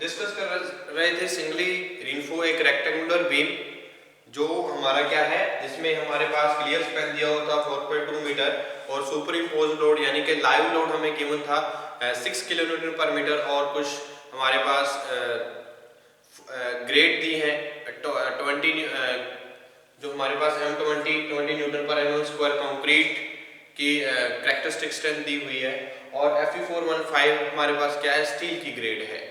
Discuss कर रहे थे सिंगली रिइंफो एक रेक्टेंगुलर बीम जो हमारा क्या है, जिसमें हमारे पास क्लियर स्पैन दिया हुआ था 4.2 मीटर और सुपर इम्पोज लोड यानी कि लाइव लोड हमें गिवन था 6 किलोन्यूटन पर मीटर और कुछ हमारे पास ग्रेड दी है 20 जो हमारे पास M20 न्यूटन पर mm स्क्वायर कंक्रीट की कैरेक्टरिस्टिक स्ट्रेंथ दी हुई है और Fe415 हमारे पास क्या है, स्टील की ग्रेड है।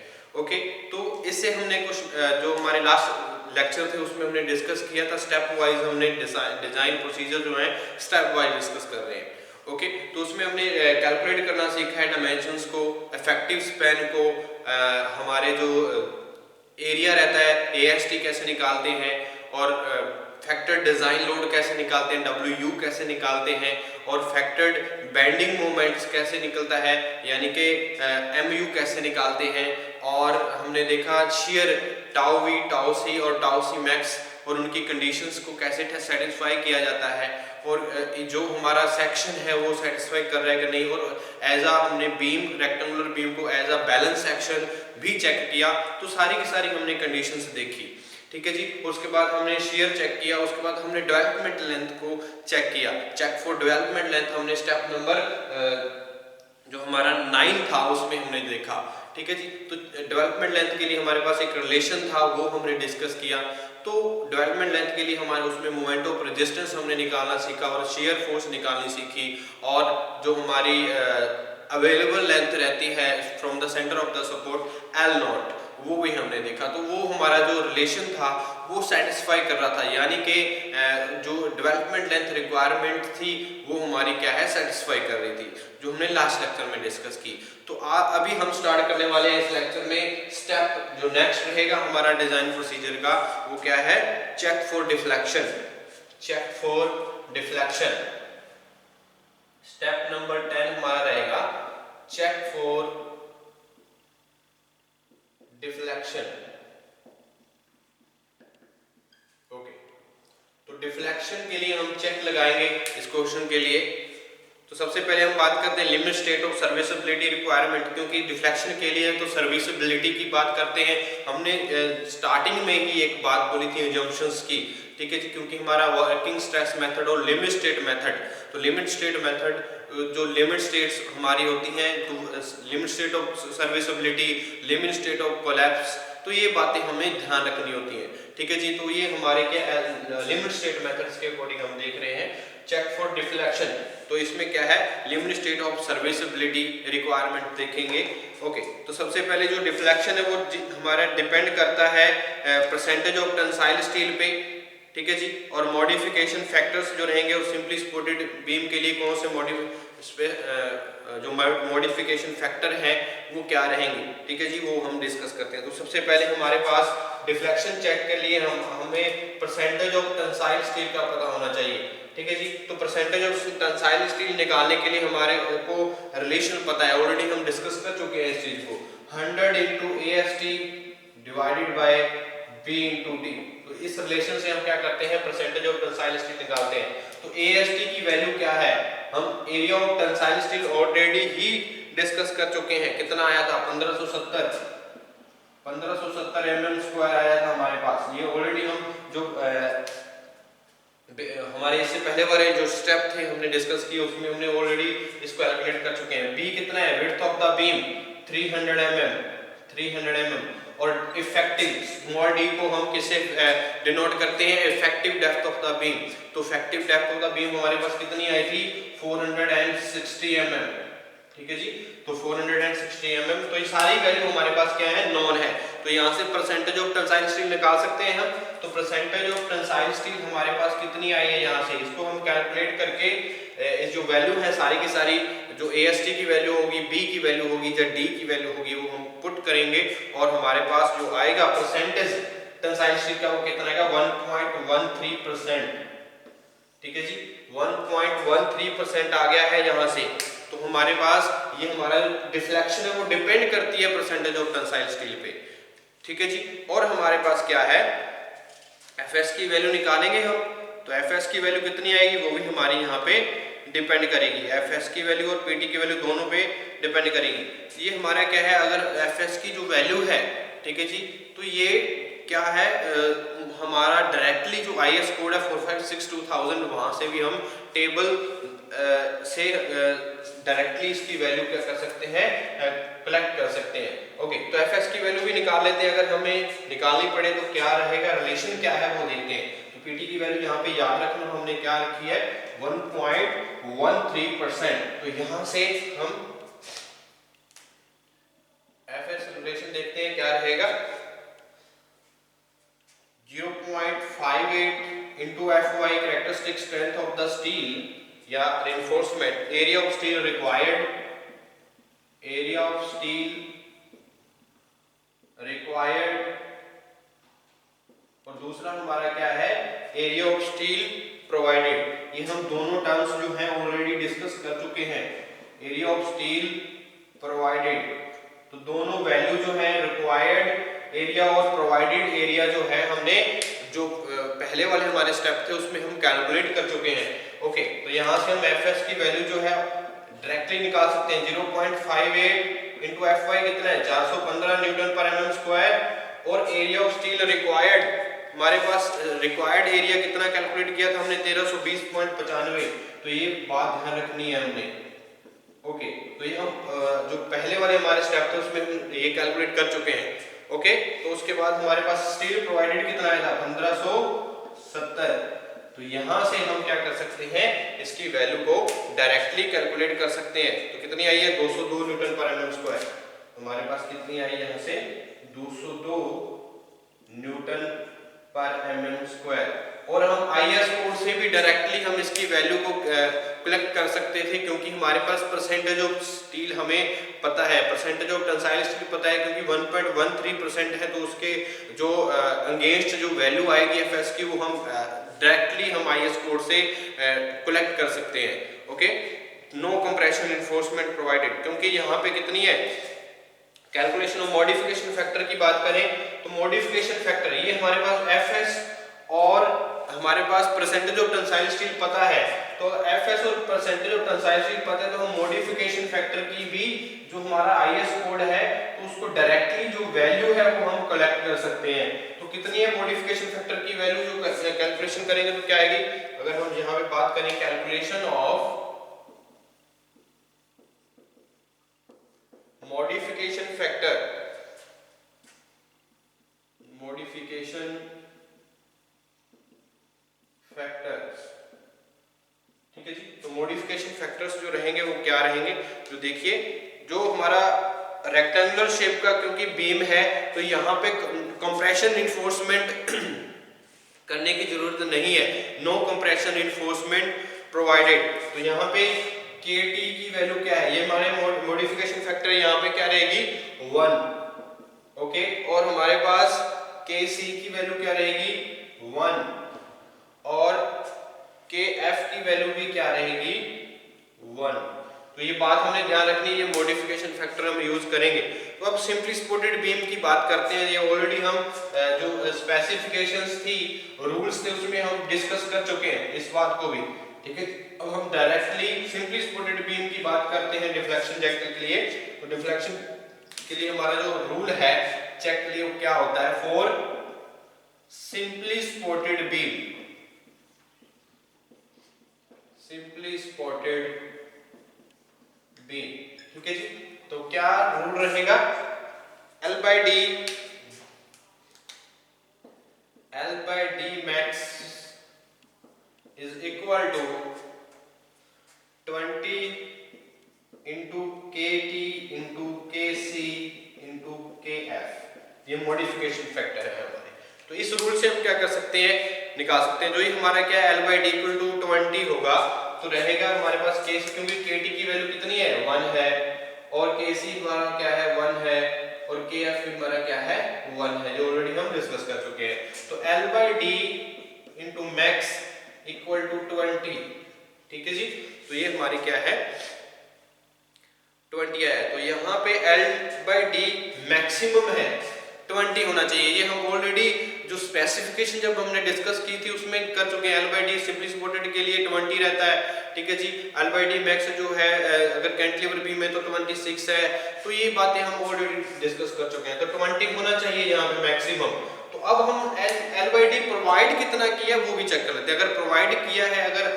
ओके, तो इससे हमने कुछ जो हमारे लास्ट लेक्चर थे उसमें हमने डिस्कस किया था, स्टेप वाइज हमने डिजाइन प्रोसीजर जो है स्टेप वाइज डिस्कस कर रहे हैं। ओके, तो उसमें हमने कैलकुलेट करना सीखा है डायमेंशंस को, इफेक्टिव स्पैन को, हमारे जो एरिया रहता है AST कैसे निकालते हैं और फैक्टर्ड डिजाइन लोड कैसे निकालते हैं, WU कैसे निकालते हैं और फैक्टर्ड बेंडिंग मोमेंट्स कैसे निकलता है यानी कि MU कैसे निकालते हैं। और हमने देखा share tau V, tau C और टाउ C मैक्स और उनकी कंडीशंस को कैसे सेटिस्फाई किया जाता है और जो हमारा सेक्शन है वो सेटिस्फाई कर रहा है कि नहीं, और एज आ हमने बीम रेक्टेंगुलर बीम को एज आ बैलेंस सेक्शन भी चेक किया। तो सारी की सारी हमने कंडीशंस देखी, ठीक है जी। उसके बाद हमने शेयर चेक किया, उसके बाद हमने डेवलपमेंट लेंथ को चेक किया, चेक फॉर डेवलपमेंट लेंथ हमने स्टेप नंबर जो हमारा 9 था उसमें हमने देखा, ठीक है जी। तो डेवलपमेंट लेंथ के लिए हमारे पास एक रिलेशन था वो हमने डिस्कस किया। तो डेवलपमेंट लेंथ के लिए हमारे उसमें मोमेंट ऑफ रेजिस्टेंस हमने निकालना सीखा और शेयर फोर्स निकालनी सीखी और जो हमारी अवेलेबल लेंथ रहती है from the centre of the support L0 वो भी हमने देखा। तो वो हमारा जो रिलेशन था वो सेटिस्फाई कर रहा था, यानी कि जो डेवलपमेंट लेंथ रिक्वायरमेंट थी वो हमारी क्या है, सेटिस्फाई कर रही थी, जो हमने लास्ट लेक्चर में डिस्कस की। तो अभी हम स्टार्ट करने वाले हैं इस लेक्चर में स्टेप जो नेक्स्ट रहेगा हमारा डिजाइन प्रोसीजर का, वो क्या है, check for deflection. Check for deflection step number 10 हमारा रहेगा चेक फॉर डिफ्लेक्शन। ओके, तो डिफ्लेक्शन के लिए हम चेक लगाएंगे इस क्वेश्चन के लिए। तो सबसे पहले हम बात करते हैं limit state of serviceability requirement, क्योंकि डिफ्लेक्शन के लिए तो सर्विसिबिलिटी की बात करते हैं। हमने स्टार्टिंग में ही एक बात बोली थी अजम्पशंस की, ठीक है जी, क्योंकि हमारा वर्किंग स्ट्रेस मेथड और लिमिट स्टेट मेथड, तो लिमिट स्टेट मेथड जो लिमिट स्टेट्स हमारी होती हैं, तो limit state of serviceability, limit state of collapse, तो ये बातें हमें ध्यान रखनी होती हैं, ठीक है जी। तो ये हमारे क्या लिमिट स्टेट मेथड्स के अकॉर्डिंग हम देख रहे हैं चेक फॉर डिफ्लेक्शन। तो इसमें क्या है, limit state of serviceability requirement देखेंगे। ओके, तो सबसे पहले जो डिफ्लेक्शन है वो हमारा डिपेंड करता है परसेंटेज ऑफ टेंसाइल स्टील पे, ठीक है जी। और मॉडिफिकेशन फैक्टर्स जो रहेंगे और सिंपली सपोर्टेड बीम के लिए कौन से जो मॉडिफिकेशन फैक्टर हैं वो क्या रहेंगे, ठीक है जी, वो हम डिस्कस करते हैं। तो सबसे पहले हमारे पास डिफ्लेक्शन चेक के लिए हमें परसेंटेज ऑफ टेंसाइल स्टील का पता होना चाहिए, ठीक है जी। तो परसेंटेज ऑफ टेंसाइल स्टील निकालने के लिए हमारे को रिलेशन पता है, ऑलरेडी हम डिस्कस कर चुके हैं इस चीज को, 100 × AST divided by B × D। तो इस रिलेशन से हम क्या करते हैं, परसेंटेज ऑफ टेंसाइल स्टील निकालते हैं। तो AST की वैल्यू क्या है, हम area of tensile steel already he discuss कर चुके हैं, कितना आया था, 1570 mm स्क्वायर आया था हमारे पास। ये ऑलरेडी हम जो हमारे इससे पहले वाले जो स्टेप थे हमने डिस्कस किए उसमें हमने ऑलरेडी इसको कैलकुलेट कर चुके हैं। B कितना है, width of the beam 300 mm और इफेक्टिव स्मॉल d को हम किससे डिनोट करते हैं, effective depth of the beam. तो effective depth of the beam हमारे पास कितनी आई थी, 460 mm, ठीक है जी। तो 460 mm, तो ये सारी वैल्यू हमारे पास क्या है, नॉन है। तो यहाँ से परसेंटेज ऑफ टेंसाइल स्टील निकाल सकते हैं हम। तो परसेंटेज ऑफ टेंसाइल स्टील हमारे पास कितनी आई है, यहाँ से इसको हम कैलकुलेट करके इस जो वैल्यू है सारी की सारी, जो AST की वैल्यू होगी, B की वैल्यू होगी या D की वैल्यू होगी, वो हम पुट करेंगे और हमारे पास जो आएगा परसेंटेज टेंसाइल स्टील का वो कितना आएगा, 1.13%, ठीक है जी। 1.13% आ गया है यहाँ से। तो हमारे पास ये हमारा डिफ्लेक्शन है वो डिपेंड करती है परसेंटेज ऑफ टेंसाइल स्टील पे, ठीक है जी। और हमारे पास क्या है, FS की वैल्यू निकालेंगे हम। तो FS की वैल्यू कितनी आएगी, वो भी हमारी यहाँ पे डिपेंड करेगी, FS की वैल्यू और PT की वैल्यू दोनों पे डिपेंड करेगी। ये हमारा क्या है, अगर FS की जो वैल्यू है, ठीक है जी। तो ये क्या है, हमारा डायरेक्टली जो IS कोड है 4562,000, वहाँ से भी हम टेबल से डायरेक्टली इसकी वैल्यू क्या कर सकते हैं, कलेक्ट कर सकते हैं। ओके, तो FS की वैल्यू भी निकाल लेते हैं। अगर हमें निकालनी पड़े तो क्या रहेगा, रिलेशन क्या है वो देखते हैं। तो PT की वैल्यू यहाँ पे याद रखना, हमने क्या रखी है 1.13%। तो यहाँ से हम FS रिलेशन देखते हैं, क्या रहेगा 0.58 into FY characteristic strength of the steel या reinforcement, area of steel required, area of steel required, और दूसरा हमारा क्या है area of steel provided। ये हम दोनों टर्म्स जो हैं ऑलरेडी डिस्कस कर चुके हैं। area of steel provided, तो दोनों वैल्यू जो है रिक्वायर्ड एरिया और प्रोवाइडेड एरिया जो है हमने जो पहले वाले हमारे स्टेप थे उसमें हम कैलकुलेट कर चुके हैं। ओके, तो यहाँ से हम FS की वैल्यू जो है डायरेक्टली निकाल सकते हैं। 0.58 इंटू FY कितना है 415 न्यूटन पर mm स्क्वायर, और एरिया ऑफ स्टील रिक्वायर्ड, हमारे पास रिक्वायर्ड एरिया कितना कैलकुलेट किया था हमने 1320.95। तो ये बात ध्यान रखनी है हमने। ओके, तो ये हम जो पहले वाले हमारे स्टेप थे उसमें हम ये कैलकुलेट कर चुके हैं। ओके, तो उसके बाद हमारे पास स्टील प्रोवाइडेड कितना आया था 1570। तो यहाँ से हम क्या कर सकते हैं, इसकी वैल्यू को डायरेक्टली कैलकुलेट कर सकते हैं। तो कितनी आई है 202 न्यूटन पर mm स्क्वायर। हमारे पास कितनी आई यहाँ से 202 न्यूटन पर mm स्क्वायर। और हम IS कोड से भी डायरेक्टली हम इसकी वैल्यू को कलेक्ट कर सकते थे, क्योंकि हमारे पास परसेंटेज ऑफ स्टील हमें पता है, परसेंटेज ऑफ टेंसाइल स्टील पता है, क्योंकि 1.13% है। तो उसके जो अगेंस्ट जो वैल्यू आएगी FS की वो हम डायरेक्टली हम IS कोड से कलेक्ट कर सकते हैं। Okay, no compression enforcement provided, क्योंकि यहाँ पे कितनी है कैलकुलेशन ऑफ मॉडिफिकेशन फैक्टर की बात करें तो मॉडिफिकेशन फैक्टर ये हमारे पास FS और हमारे पास परसेंटेज ऑफ टेंसाइल स्टील पता है। तो FS और परसेंटेज ऑफ टेंसाइल स्टील पता है, तो हम मॉडिफिकेशन फैक्टर की भी जो हमारा IS कोड है तो उसको डायरेक्टली जो वैल्यू है वो हम कलेक्ट कर सकते हैं। तो कितनी है मॉडिफिकेशन फैक्टर की वैल्यू, जो कैलकुलेशन करेंगे तो क्या आएगी, अगर हम यहाँ पे बात करें calculation of modification factor, modification factors, ठीक है जी। तो मॉडिफिकेशन फैक्टर्स जो रहेंगे वो क्या रहेंगे, जो देखिए जो हमारा रेक्टेंगुलर शेप का क्योंकि बीम है तो यहाँ पे कंप्रेशन इन्फोर्समेंट करने की जरूरत नहीं है, नो कंप्रेशन इन्फोर्समेंट प्रोवाइडेड। तो यहाँ पे KT की वैल्यू क्या है, ये हमारे मॉडिफिकेशन फैक्टर यहाँ पे क्या रहेगी 1। ओके, और हमारे पास KC की वैल्यू क्या रहेगी 1, और KF की वैल्यू भी क्या रहेगी 1। तो ये बात हमें ध्यान रखनी है, ये मॉडिफिकेशन फैक्टर हम यूज करेंगे। तो अब सिंपली सपोर्टेड बीम की बात करते हैं। ये ऑलरेडी हम जो स्पेसिफिकेशंस थी, रूल्स थे, उसमें हम डिस्कस कर चुके हैं इस बात को भी, ठीक है। अब हम डायरेक्टली सिंपली सपोर्टेड बीम की बात करते हैं डिफ्लेक्शन चेक के लिए। तो डिफ्लेक्शन के लिए हमारा जो रूल है चेक के लिए वो क्या होता है, for simply supported beam, simply supported beam, ठीक है जी। तो क्या रूल रहेगा, L by D max is equal to 20 into KT into KC into KF। ये मॉडिफिकेशन फैक्टर है हमारे। तो इस रूल से हम क्या कर सकते हैं, निकाल सकते हैं। जो ये हमारा क्या है L by D equal to 20 होगा तो रहेगा हमारे पास KC, क्योंकि KT की वैल्यू कितनी है 1 है, और KC हमारा क्या है 1 है, और KF हमारा क्या है 1 है, जो ऑलरेडी हम डिस्कस कर चुके हैं। तो L by D into max equal to 20, ठीक है जी। तो ये हमारी क्या है 20 है। तो यहाँ पे L by D मैक्सिमम है 20 होना चाहिए। ये हम ऑलरेडी जो स्पेसिफिकेशन जब हमने डिस्कस की थी उसमें कर चुके हैं। L by D simply supported के लिए 20 रहता है, ठीक है जी। L by D मैक्स जो है अगर कैंटिलीवर बीम में तो 26 है। तो ये बातें हम ऑलरेडी डिस्कस कर चुके हैं। तो 20 होना चाहिए मैक्सिमम। तो अब हम एल बाई डी प्रोवाइड कितना किया वो भी चेक कर लेते हैं। अगर प्रोवाइड किया है, अगर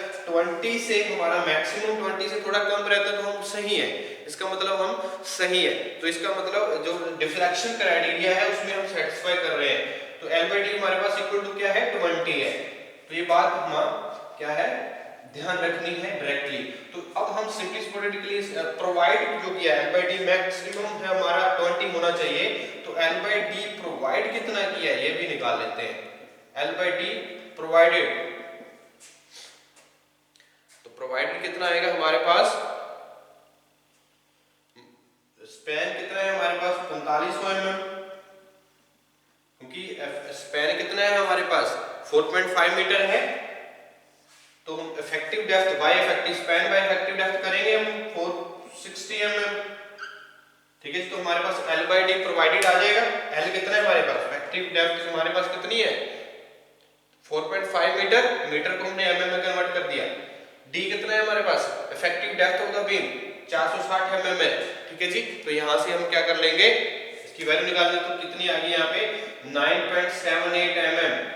20 से हमारा मैक्सिमम 20 से थोड़ा कम रहता है तो हम सही है, इसका मतलब हम सही है। तो इसका मतलब जो डिफ्लेक्शन क्राइटेरिया है उसमें हम सेटिस्फाई कर रहे हैं। तो एल बाई डी हमारे पास इक्वल टू क्या है, 20 है। तो ये बात हम क्या है ध्यान रखनी है डायरेक्टली। तो अब हम सिंपली स्पोर्टेडली प्रोवाइड जो किया है एल बाई डी मैक्सिमम है हमारा 20 होना चाहिए। तो एल बाई डी प्रोवाइड कितना किया है ये भी निकाल लेते हैं। एल बाई डी प्रोवाइडेड, तो प्रोवाइडेड कितना आएगा हमारे पास, स्पैन कितना है हमारे पास 4500 mm, क्योंकि स्पैन कितना है हमारे पास 4.5 मीटर है। तो हम effective depth bye effective span bye effective depth करेंगे हम 460 mm। ठीक है, तो हमारे पास L बाई डी प्रोवाइडेड आ जाएगा। L कितना है हमारे पास, इफेक्टिव डेप्थ हमारे पास कितनी है 4.5 मीटर, मीटर को हमने mm में कन्वर्ट कर दिया। D कितना है हमारे पास, effective depth of the beam 460 mm है। ठीक है जी, तो यहां से हम क्या कर लेंगे, इसकी वैल्यू निकाल लें तो कितनी आ गई यहाँ पे 9.78 mm।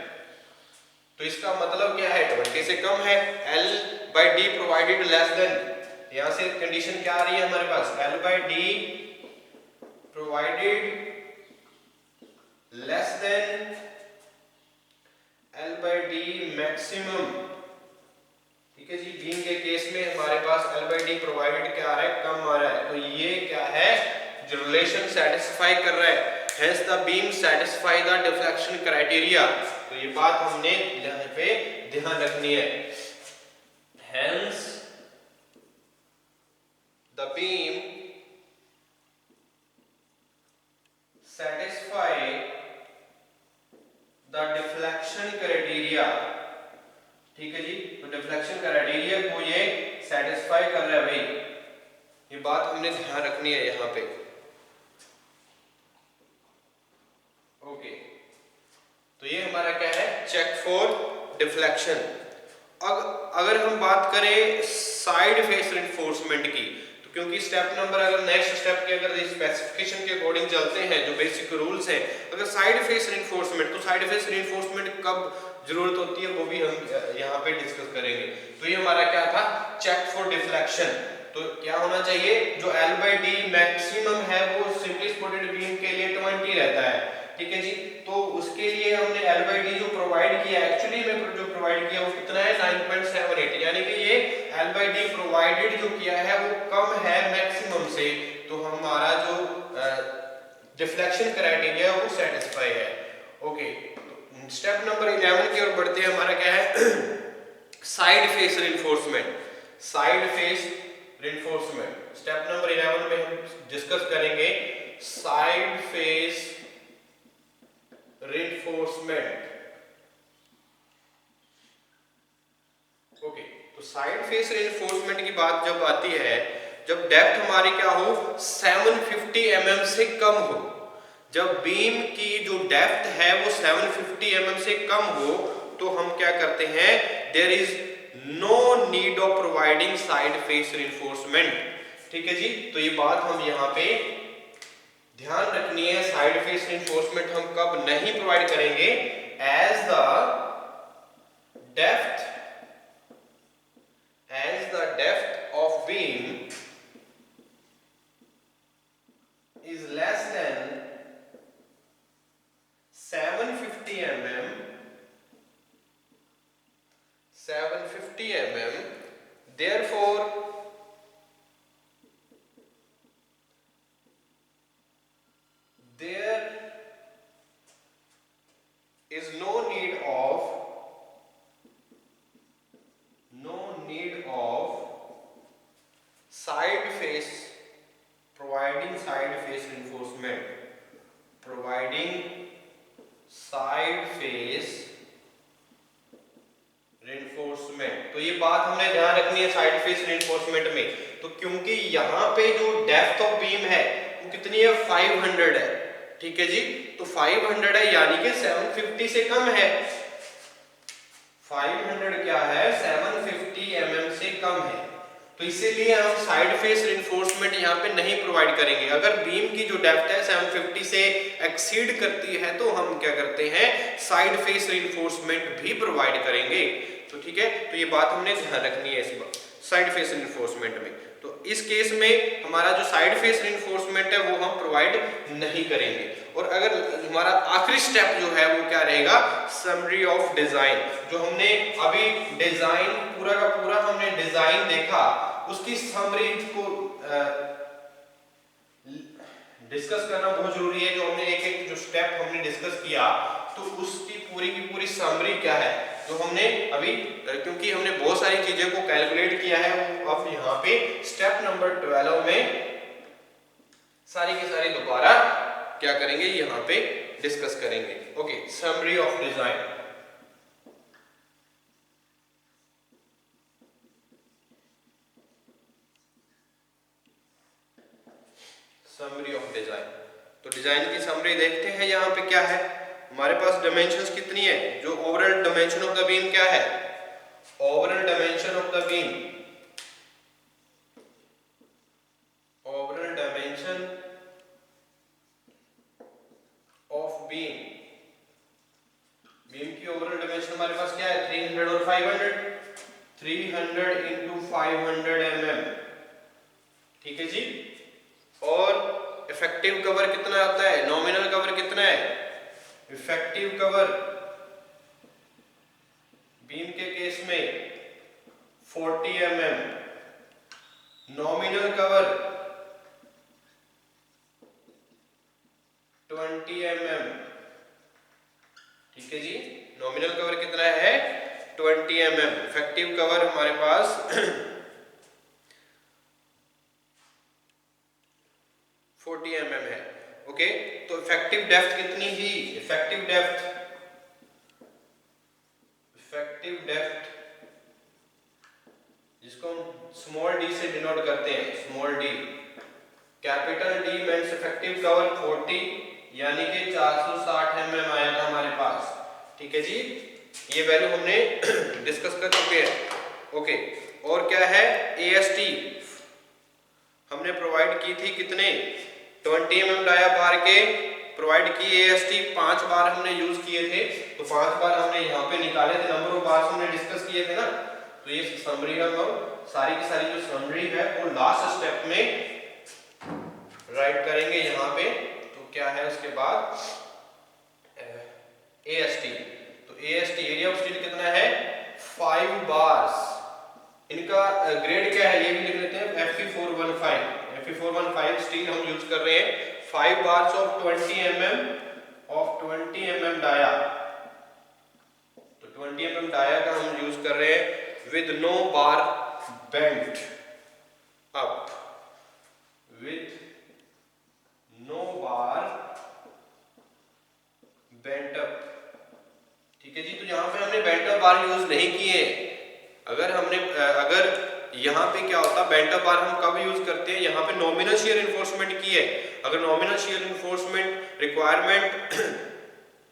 तो इसका मतलब क्या है 20 से कम है। L by D provided less than, यहां से कंडीशन क्या आ रही है हमारे पास, L by D provided less than L by D maximum. ठीक है जी, बीम के केस में हमारे पास L बाई डी प्रोवाइडेड क्या आ रहा है, कम आ रहा है। तो ये क्या है जो रिलेशन सेटिस्फाई कर रहा है, hence the beam satisfy the deflection criteria। तो ये बात हमने यहाँ पे ध्यान रखनी है, hence the beam satisfy the deflection criteria। ठीक है जी, तो डिफ्लेक्शन क्राइटेरिया को ये सेटिस्फाई कर रहा है भाई, ये बात हमने ध्यान रखनी है यहाँ पे। ओके, तो ये हमारा क्या है चेक फॉर डिफ्लेक्शन। अगर हम बात करें साइड फेस रिइंफोर्समेंट की, तो क्योंकि स्टेप नंबर अगर नेक्स्ट स्टेप के अगर स्पेसिफिकेशन के अकॉर्डिंग चलते हैं जो बेसिक रूल्स हैं, अगर साइड फेस रिइंफोर्समेंट, तो साइड फेस रिइंफोर्समेंट कब जरूरत होती है वो भी हम यहाँ पे डिस्कस करेंगे। तो ये हमारा क्या था चेक फॉर डिफ्लेक्शन। तो क्या होना चाहिए, जो L बाई डी मैक्सिमम है वो सिंपली स्पोर्टेड बीम के लिए 20 रहता है। ठीक है जी, तो उसके लिए हमने L बाई डी जो प्रोवाइड किया, एक्चुअली में जो प्रोवाइड किया वो कितना है 9.78, यानी कि ये L बाई डी प्रोवाइडेड जो किया है वो कम है मैक्सिमम से। तो हमारा जो डिफ्लेक्शन क्राइटेरिया वो सेटिस्फाई है। ओके, स्टेप नंबर 11 की ओर बढ़ते हैं। हमारा क्या है side face reinforcement. Side face reinforcement step number 11 में हम डिस्कस करेंगे साइड फेस रिइंफोर्समेंट। ओके, तो साइड फेस रिइंफोर्समेंट की बात जब आती है, जब डेप्थ हमारी क्या हो 750 mm से कम हो, जब बीम की जो डेप्थ है वो 750 mm से कम हो, तो हम क्या करते हैं, there is no need of providing side face reinforcement. ठीक है जी, तो ये बात हम यहाँ पे ध्यान रखनी है। साइड फेस रिइंफोर्समेंट हम कब नहीं प्रोवाइड करेंगे, as the depth of beam is less than 750 mm, 750 mm, therefore there is no need of side face providing side face reinforcement, providing side face reinforcement। तो ये बात हमने ध्यान रखनी है साइड फेस reinforcement में। तो क्योंकि यहाँ पे जो डेप्थ ऑफ बीम है वो कितनी है 500 है। ठीक है जी, तो 500 है यानी कि 750 से कम है। 500 क्या है 750 mm से कम है। तो इसीलिए हम साइड फेस रिइंफोर्समेंट यहाँ पे नहीं प्रोवाइड करेंगे। अगर बीम की जो डेप्थ है 750 से एक्सीड करती है तो हम क्या करते हैं, साइड फेस रिइंफोर्समेंट भी प्रोवाइड करेंगे। तो ठीक है, तो ये बात हमने ध्यान रखनी है इस बात साइड फेस रिइंफोर्समेंट में। तो इस केस में हमारा जो साइड फेस रिइंफोर्समेंट है वो हम प्रोवाइड नहीं करेंगे। और अगर हमारा आखिरी स्टेप जो है वो क्या रहेगा, समरी ऑफ डिजाइन। जो हमने अभी डिजाइन पूरा का पूरा हमने डिजाइन देखा, उसकी समरी को डिस्कस करना बहुत जरूरी है। जो हमने एक एक जो स्टेप हमने डिस्कस किया, तो उसकी पूरी की पूरी समरी क्या है जो हमने अभी, क्योंकि हमने बहुत सारी चीजें को कैलकुलेट किया है, वो अब यहाँ पे स्टेप नंबर 12 में सारी की सारी दोबारा क्या करेंगे, यहाँ पे डिस्कस करेंगे। Okay, summary of design. Summary of design, तो डिजाइन की समरी देखते हैं। यहाँ पे क्या है हमारे पास, डायमेंशंस कितनी है, जो overall dimension of the beam क्या है, overall dimension of the beam, overall dimension of beam, beam की ओवरऑल डायमेंशन हमारे पास क्या है, 300 और 500, 300 इंटू 500 mm, ठीक है जी। और इफेक्टिव कवर कितना आता है, नॉमिनल कवर कितना है, इफेक्टिव कवर बीम के केस में 40 mm, नॉमिनल कवर 20 mm, ठीक है जी। नॉमिनल कवर कितना है, 20 mm, इफेक्टिव कवर हमारे पास 40 mm है। ओके, तो इफेक्टिव डेप्थ कितनी थी, इफेक्टिव डेप्थ, इफेक्टिव डेप्थ जिसको हम स्मॉल डी से डिनोट करते हैं, small D, capital D means effective cover 40, यानी कि 460 mm आया था हमारे पास, ठीक है जी। ये वैल्यू हमने डिस्कस कर चुके हैं। ओके, और क्या है, एएसटी हमने प्रोवाइड की थी कितने, 20 mm डाया बार के प्रोवाइड की, एएसटी 5 बार हमने यूज किए थे, तो 5 बार हमने यहाँ पे निकाले थे, नंबर ऑफ बार हमने डिस्कस किए थे ना। तो ये समरी हम सारी की सारी जो समरी है वो लास्ट स्टेप में राइट करेंगे यहाँ पे। तो क्या है उसके बाद, एएसटी, तो एएसटी एरिया ऑफ स्टील कितना है, 5 बार्स, इनका ग्रेड क्या है ये भी लिख लेते हैं, Fe415, Fe415 स्टील हम यूज कर रहे हैं, 5 बार्स ऑफ 20 mm डाया, तो 20 mm डाया का हम यूज कर रहे हैं with no bar bent up, with no bar bent up, ठीक है जी। तो यहाँ पे हमने बेंट अप बार यूज नहीं किए। अगर यहाँ पे क्या होता, बेंट अप बार हम कब यूज करते हैं, यहाँ पे नॉमिनल शियर इन्फोर्समेंट की है। अगर नॉमिनल शियर इन्फोर्समेंट रिक्वायरमेंट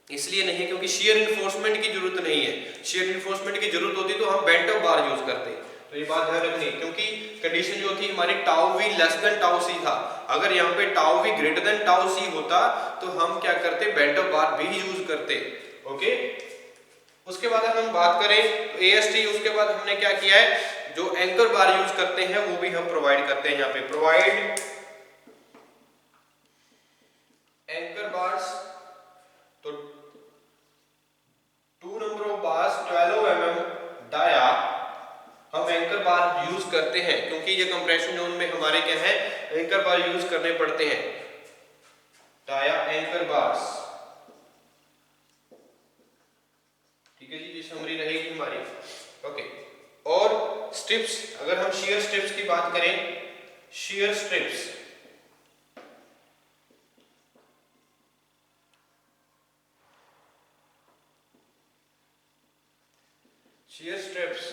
इसलिए नहीं है क्योंकि शियर इन्फोर्समेंट की जरूरत नहीं है, शियर इन्फोर्समेंट की जरूरत होती तो हम बेंट अप बार यूज करते। तो ये बात ध्यान रखनी, क्योंकि कंडीशन जो थी हमारी tau V less than tau C था। अगर यहाँ पे tau V greater than tau C होता तो हम क्या करते, बेंट अप बार भी यूज करते। ओके, उसके बाद अगर हम बात करें तो एएसटी, उसके बाद हमने क्या किया है, जो एंकर बार यूज करते हैं वो भी हम प्रोवाइड करते हैं। यहाँ पे प्रोवाइड एंकर बार्स, तो 2 number of bars 12 mm dia हम एंकर बार यूज करते हैं, क्योंकि ये कंप्रेशन जोन में हमारे क्या है, एंकर बार यूज करने पड़ते हैं, डाया एंकर बार्स, ठीक है जी। ये समरी रहेगी हमारी। ओके, और स्ट्रिप्स, अगर हम शियर स्ट्रिप्स की बात करें, shear strips, shear strips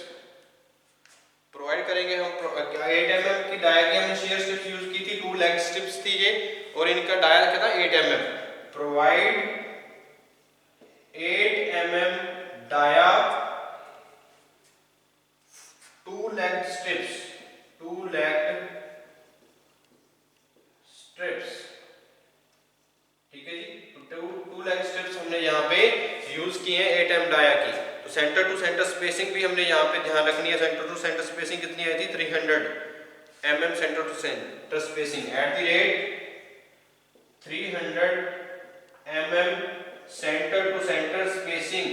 provide करेंगे हम 8 mm की डाया की हमने शियर स्ट्रिप्स यूज की थी, 2 लेग स्ट्रिप्स थी ये, और इनका डाया क्या था 8 mm। Provide 8 mm dia 2 leg strips, 2 two leg strips हमने यहाँ पे यूज की है 8mm डाया की। तो सेंटर टू सेंटर स्पेसिंग भी हमने यहाँ पे ध्यान रखनी है। सेंटर टू सेंटर स्पेसिंग कितनी आई थी? 300 mm centre to centre spacing at the rate 300 mm centre to centre spacing.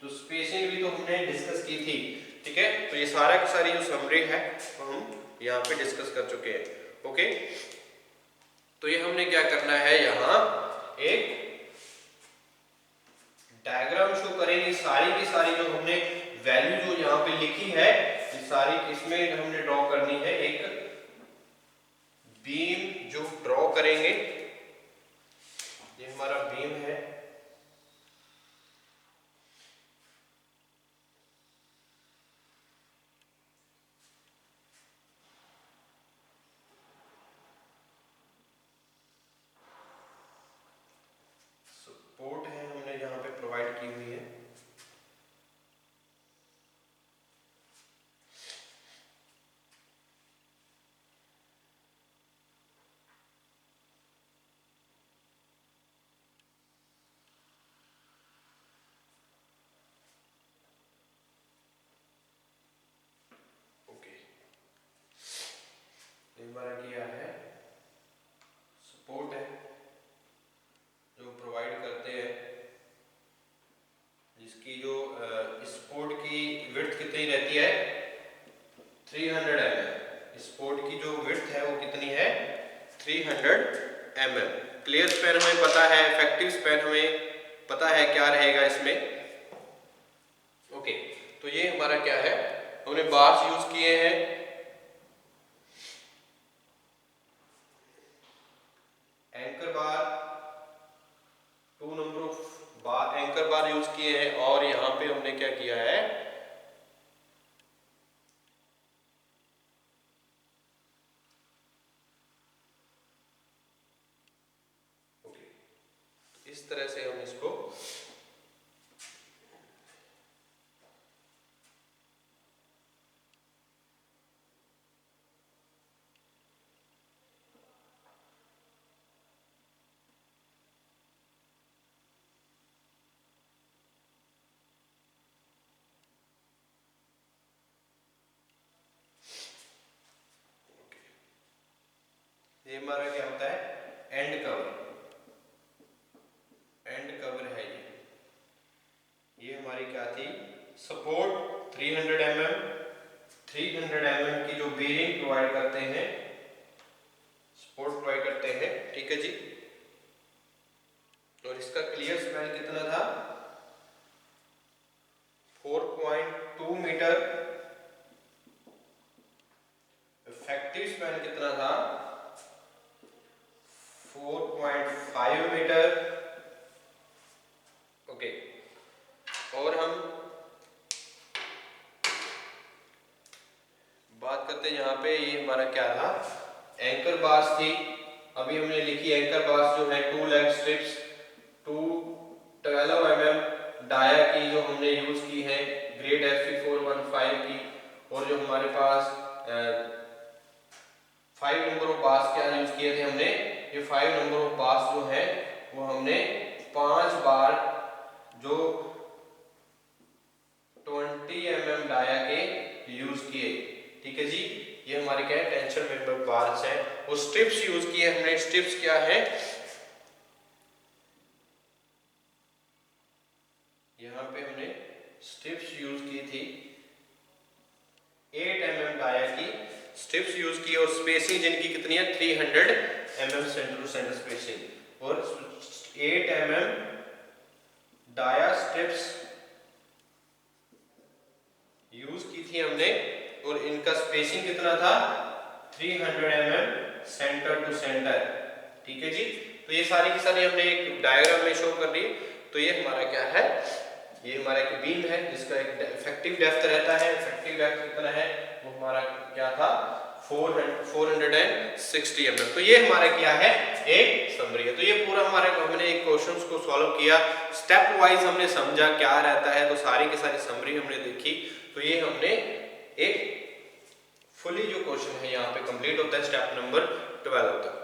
तो स्पेसिंग भी तो हमने डिस्कस की थी, ठीक है। तो ये सारा की सारी जो समरी है वो हम यहाँ पे डिस्कस कर चुके हैं। ओके, तो ये हमने क्या करना है, यहाँ एक डायग्राम शो करेंगे। सारी की सारी जो हमने वैल्यू जो यहाँ पे लिखी है ये सारी इसमें हमने ड्रॉ करनी है। एक बीम जो ड्रॉ करेंगे, ये हमारा बीम है। सपोर्ट है हमने यहाँ पे प्रोवाइड की हुई है। हमारा क्या है, सपोर्ट है जो प्रोवाइड करते हैं, जिसकी जो सपोर्ट की विड्थ कितनी रहती है? 300 mm। सपोर्ट की जो विड्थ है वो कितनी है? 300 mm। क्लियर स्पैन हमें पता है, इफेक्टिव स्पैन हमें पता है क्या रहेगा इसमें। ओके, तो ये हमारा क्या है, हमने बार्स यूज किए हैं। Anchor bar, 2 number of bar anchor bar use किए हैं। और यहां पे हमने क्या किया है, ओके, इस तरह से हम इसको ये हमारा क्या होता है, एंड कवर। एंड कवर है ये हमारी क्या थी, सपोर्ट 300 mm। 300 mm की जो बेरिंग प्रोवाइड करते हैं, सपोर्ट प्रोवाइड करते हैं, ठीक है जी। और इसका क्लियर स्पैन कितना था? 4.2 मीटर। इफेक्टिव स्पैन कितना था? 4.5 मीटर। ओके, और हम बात करते हैं यहाँ पे, ये हमारा क्या था, एंकर बार्स थी। अभी हमने लिखी एंकर बार्स जो है 2 लेग स्ट्रिप्स 12 mm डाया की जो हमने यूज की है, ग्रेड FE415 की। और जो हमारे पास 5 नंबर ऑफ बार्स क्या यूज किए थे हमने, ये 5 नंबर ऑफ बार्स जो है वो हमने 5 बार जो 20 mm डाया के यूज किए, ठीक है जी। ये हमारे क्या है, टेंशन मेंबर बार्स है। वो स्ट्रिप्स यूज किए हमने। स्ट्रिप्स क्या है, यहाँ पे हमने स्ट्रिप्स यूज की थी 8 mm डाया की स्ट्रिप्स यूज की। और स्पेसिंग जिनकी कितनी है, 300 mm centre to centre spacing. और 8 mm डाया स्ट्रिप्स यूज की थी हमने। और इनका स्पेसिंग कितना था, 300 mm सेंटर टू सेंटर, ठीक है जी। तो ये सारी की सारी हमने एक डायग्राम में शो कर दी। तो ये हमारा क्या है, ये हमारा एक बीम है जिसका एक इफेक्टिव डेप्थ रहता है। इफेक्टिव डेप्थ कितना है, वो हमारा क्या था, 460 mm। तो ये हमारा क्या है, एक समरी है। तो ये पूरा हमारे हमने एक क्वेश्चंस को सॉल्व किया, स्टेप वाइज हमने समझा क्या रहता है। तो सारी की सारी समरी हमने देखी। तो ये हमने एक फुली जो क्वेश्चन है यहाँ पे कंप्लीट होता है स्टेप नंबर 12 तक।